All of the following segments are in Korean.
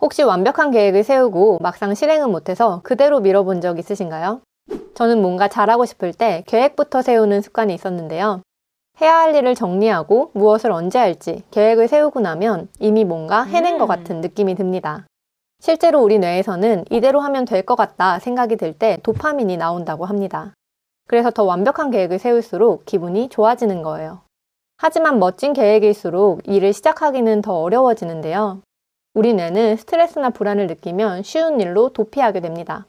혹시 완벽한 계획을 세우고 막상 실행은 못해서 그대로 미뤄본 적 있으신가요? 저는 뭔가 잘하고 싶을 때 계획부터 세우는 습관이 있었는데요. 해야 할 일을 정리하고 무엇을 언제 할지 계획을 세우고 나면 이미 뭔가 해낸 것 같은 느낌이 듭니다. 실제로 우리 뇌에서는 이대로 하면 될 것 같다 생각이 들 때 도파민이 나온다고 합니다. 그래서 더 완벽한 계획을 세울수록 기분이 좋아지는 거예요. 하지만 멋진 계획일수록 일을 시작하기는 더 어려워지는데요. 우리 뇌는 스트레스나 불안을 느끼면 쉬운 일로 도피하게 됩니다.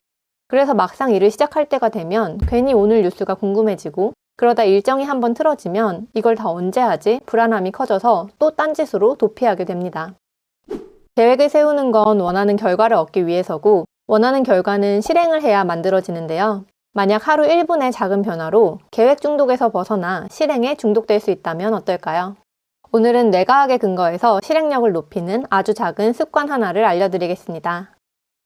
그래서 막상 일을 시작할 때가 되면 괜히 오늘 뉴스가 궁금해지고 그러다 일정이 한번 틀어지면 이걸 다 언제 하지? 불안함이 커져서 또 딴짓으로 도피하게 됩니다. 계획을 세우는 건 원하는 결과를 얻기 위해서고 원하는 결과는 실행을 해야 만들어지는데요. 만약 하루 1분의 작은 변화로 계획 중독에서 벗어나 실행에 중독될 수 있다면 어떨까요? 오늘은 뇌과학에 근거해서 실행력을 높이는 아주 작은 습관 하나를 알려드리겠습니다.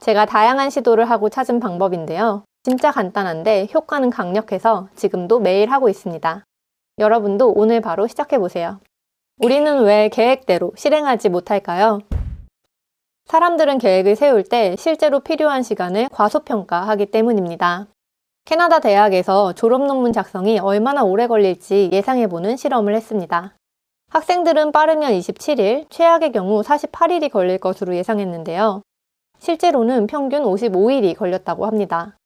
제가 다양한 시도를 하고 찾은 방법인데요. 진짜 간단한데 효과는 강력해서 지금도 매일 하고 있습니다. 여러분도 오늘 바로 시작해보세요. 우리는 왜 계획대로 실행하지 못할까요? 사람들은 계획을 세울 때 실제로 필요한 시간을 과소평가하기 때문입니다. 캐나다 대학에서 졸업 논문 작성이 얼마나 오래 걸릴지 예상해보는 실험을 했습니다. 학생들은 빠르면 27일, 최악의 경우 48일이 걸릴 것으로 예상했는데요. 실제로는 평균 55일이 걸렸다고 합니다.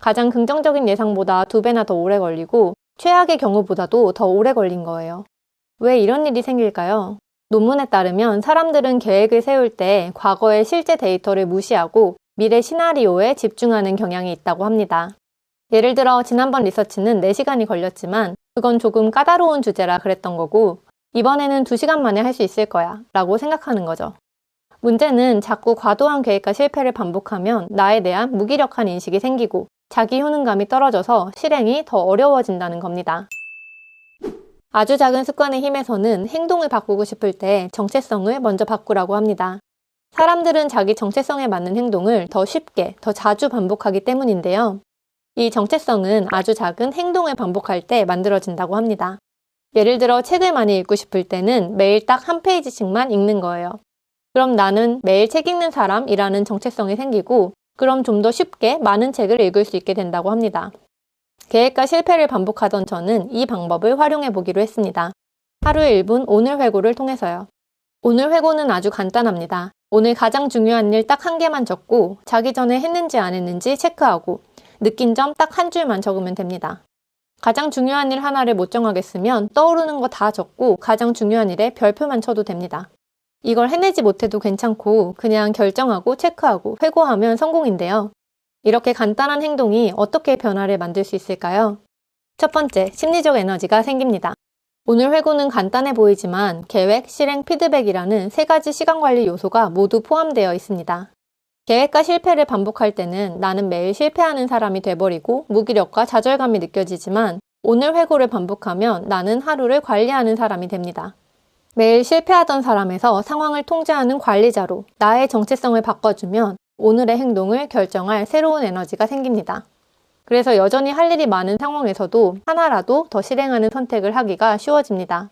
가장 긍정적인 예상보다 2배나 더 오래 걸리고 최악의 경우보다도 더 오래 걸린 거예요. 왜 이런 일이 생길까요? 논문에 따르면 사람들은 계획을 세울 때 과거의 실제 데이터를 무시하고 미래 시나리오에 집중하는 경향이 있다고 합니다. 예를 들어 지난번 리서치는 4시간이 걸렸지만 그건 조금 까다로운 주제라 그랬던 거고 이번에는 2시간 만에 할 수 있을 거야 라고 생각하는 거죠. 문제는 자꾸 과도한 계획과 실패를 반복하면 나에 대한 무기력한 인식이 생기고 자기 효능감이 떨어져서 실행이 더 어려워진다는 겁니다. 아주 작은 습관의 힘에서는 행동을 바꾸고 싶을 때 정체성을 먼저 바꾸라고 합니다. 사람들은 자기 정체성에 맞는 행동을 더 쉽게, 더 자주 반복하기 때문인데요. 이 정체성은 아주 작은 행동을 반복할 때 만들어진다고 합니다. 예를 들어 책을 많이 읽고 싶을 때는 매일 딱 한 페이지씩만 읽는 거예요. 그럼 나는 매일 책 읽는 사람이라는 정체성이 생기고 그럼 좀 더 쉽게 많은 책을 읽을 수 있게 된다고 합니다. 계획과 실패를 반복하던 저는 이 방법을 활용해 보기로 했습니다. 하루 1분 오늘 회고를 통해서요. 오늘 회고는 아주 간단합니다. 오늘 가장 중요한 일 딱 한 개만 적고 자기 전에 했는지 안 했는지 체크하고 느낀 점 딱 한 줄만 적으면 됩니다. 가장 중요한 일 하나를 못 정하겠으면 떠오르는 거 다 적고 가장 중요한 일에 별표만 쳐도 됩니다. 이걸 해내지 못해도 괜찮고 그냥 결정하고 체크하고 회고하면 성공인데요. 이렇게 간단한 행동이 어떻게 변화를 만들 수 있을까요? 첫 번째, 심리적 에너지가 생깁니다. 오늘 회고는 간단해 보이지만 계획, 실행, 피드백이라는 3가지 시간관리 요소가 모두 포함되어 있습니다. 계획과 실패를 반복할 때는 나는 매일 실패하는 사람이 돼버리고 무기력과 좌절감이 느껴지지만 오늘 회고를 반복하면 나는 하루를 관리하는 사람이 됩니다. 매일 실패하던 사람에서 상황을 통제하는 관리자로 나의 정체성을 바꿔주면 오늘의 행동을 결정할 새로운 에너지가 생깁니다. 그래서 여전히 할 일이 많은 상황에서도 하나라도 더 실행하는 선택을 하기가 쉬워집니다.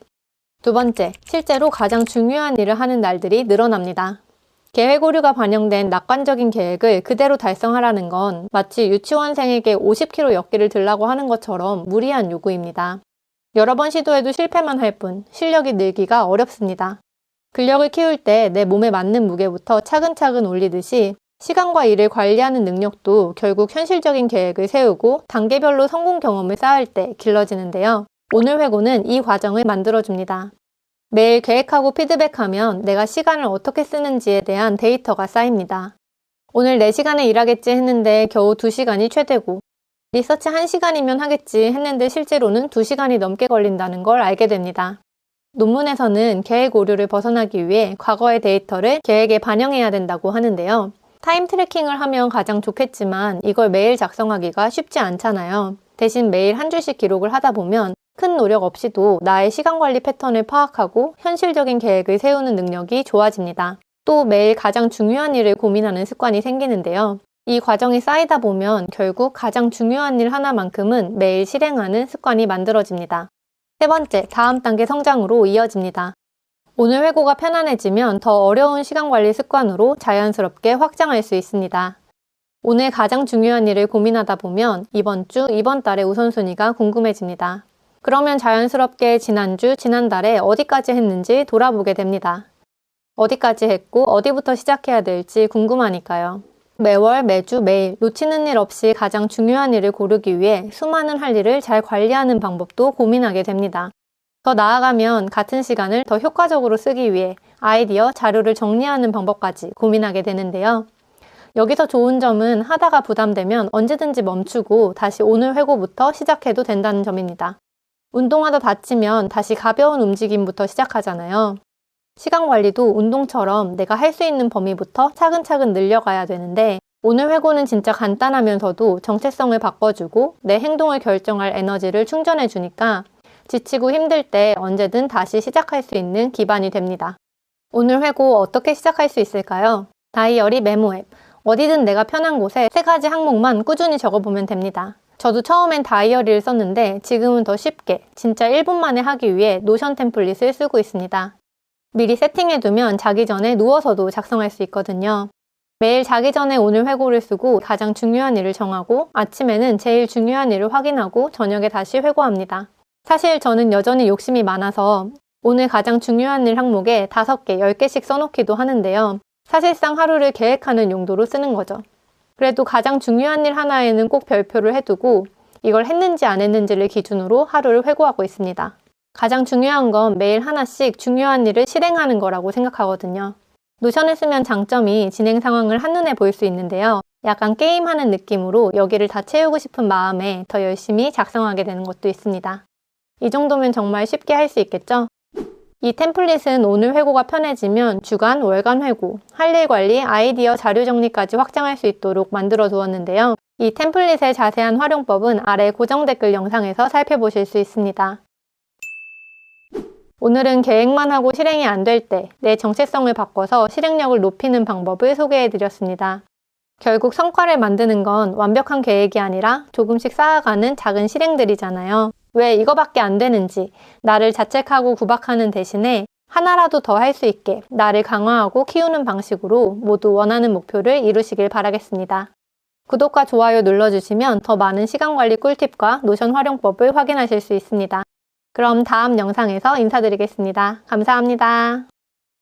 두 번째, 실제로 가장 중요한 일을 하는 날들이 늘어납니다. 계획 오류가 반영된 낙관적인 계획을 그대로 달성하라는 건 마치 유치원생에게 50kg 역기를 들라고 하는 것처럼 무리한 요구입니다. 여러 번 시도해도 실패만 할 뿐 실력이 늘기가 어렵습니다. 근력을 키울 때 내 몸에 맞는 무게부터 차근차근 올리듯이 시간과 일을 관리하는 능력도 결국 현실적인 계획을 세우고 단계별로 성공 경험을 쌓을 때 길러지는데요. 오늘 회고는 이 과정을 만들어줍니다. 매일 계획하고 피드백하면 내가 시간을 어떻게 쓰는지에 대한 데이터가 쌓입니다. 오늘 4시간에 일하겠지 했는데 겨우 2시간이 최대고 리서치 1시간이면 하겠지 했는데 실제로는 2시간이 넘게 걸린다는 걸 알게 됩니다. 논문에서는 계획 오류를 벗어나기 위해 과거의 데이터를 계획에 반영해야 된다고 하는데요. 타임 트래킹을 하면 가장 좋겠지만 이걸 매일 작성하기가 쉽지 않잖아요. 대신 매일 한 줄씩 기록을 하다 보면 큰 노력 없이도 나의 시간 관리 패턴을 파악하고 현실적인 계획을 세우는 능력이 좋아집니다. 또 매일 가장 중요한 일을 고민하는 습관이 생기는데요. 이 과정이 쌓이다 보면 결국 가장 중요한 일 하나만큼은 매일 실행하는 습관이 만들어집니다. 세 번째, 다음 단계 성장으로 이어집니다. 오늘 회고가 편안해지면 더 어려운 시간관리 습관으로 자연스럽게 확장할 수 있습니다. 오늘 가장 중요한 일을 고민하다 보면 이번 주, 이번 달의 우선순위가 궁금해집니다. 그러면 자연스럽게 지난주, 지난달에 어디까지 했는지 돌아보게 됩니다. 어디까지 했고 어디부터 시작해야 될지 궁금하니까요. 매월, 매주, 매일 놓치는 일 없이 가장 중요한 일을 고르기 위해 수많은 할 일을 잘 관리하는 방법도 고민하게 됩니다. 더 나아가면 같은 시간을 더 효과적으로 쓰기 위해 아이디어, 자료를 정리하는 방법까지 고민하게 되는데요. 여기서 좋은 점은 하다가 부담되면 언제든지 멈추고 다시 오늘 회고부터 시작해도 된다는 점입니다. 운동하다 다치면 다시 가벼운 움직임부터 시작하잖아요. 시간 관리도 운동처럼 내가 할 수 있는 범위부터 차근차근 늘려가야 되는데 오늘 회고는 진짜 간단하면서도 정체성을 바꿔주고 내 행동을 결정할 에너지를 충전해주니까 지치고 힘들 때 언제든 다시 시작할 수 있는 기반이 됩니다. 오늘 회고 어떻게 시작할 수 있을까요? 다이어리 메모 앱. 어디든 내가 편한 곳에 3가지 항목만 꾸준히 적어보면 됩니다. 저도 처음엔 다이어리를 썼는데 지금은 더 쉽게 진짜 1분 만에 하기 위해 노션 템플릿을 쓰고 있습니다. 미리 세팅해두면 자기 전에 누워서도 작성할 수 있거든요. 매일 자기 전에 오늘 회고를 쓰고 가장 중요한 일을 정하고 아침에는 제일 중요한 일을 확인하고 저녁에 다시 회고합니다. 사실 저는 여전히 욕심이 많아서 오늘 가장 중요한 일 항목에 5개, 10개씩 써놓기도 하는데요. 사실상 하루를 계획하는 용도로 쓰는 거죠. 그래도 가장 중요한 일 하나에는 꼭 별표를 해두고 이걸 했는지 안 했는지를 기준으로 하루를 회고하고 있습니다. 가장 중요한 건 매일 하나씩 중요한 일을 실행하는 거라고 생각하거든요. 노션을 쓰면 장점이 진행 상황을 한눈에 볼 수 있는데요. 약간 게임하는 느낌으로 여기를 다 채우고 싶은 마음에 더 열심히 작성하게 되는 것도 있습니다. 이 정도면 정말 쉽게 할 수 있겠죠? 이 템플릿은 오늘 회고가 편해지면 주간, 월간 회고, 할 일 관리, 아이디어, 자료 정리까지 확장할 수 있도록 만들어 두었는데요. 이 템플릿의 자세한 활용법은 아래 고정 댓글 영상에서 살펴보실 수 있습니다. 오늘은 계획만 하고 실행이 안 될 때 내 정체성을 바꿔서 실행력을 높이는 방법을 소개해드렸습니다. 결국 성과를 만드는 건 완벽한 계획이 아니라 조금씩 쌓아가는 작은 실행들이잖아요. 왜 이거밖에 안 되는지 나를 자책하고 구박하는 대신에 하나라도 더 할 수 있게 나를 강화하고 키우는 방식으로 모두 원하는 목표를 이루시길 바라겠습니다. 구독과 좋아요 눌러주시면 더 많은 시간관리 꿀팁과 노션 활용법을 확인하실 수 있습니다. 그럼 다음 영상에서 인사드리겠습니다. 감사합니다.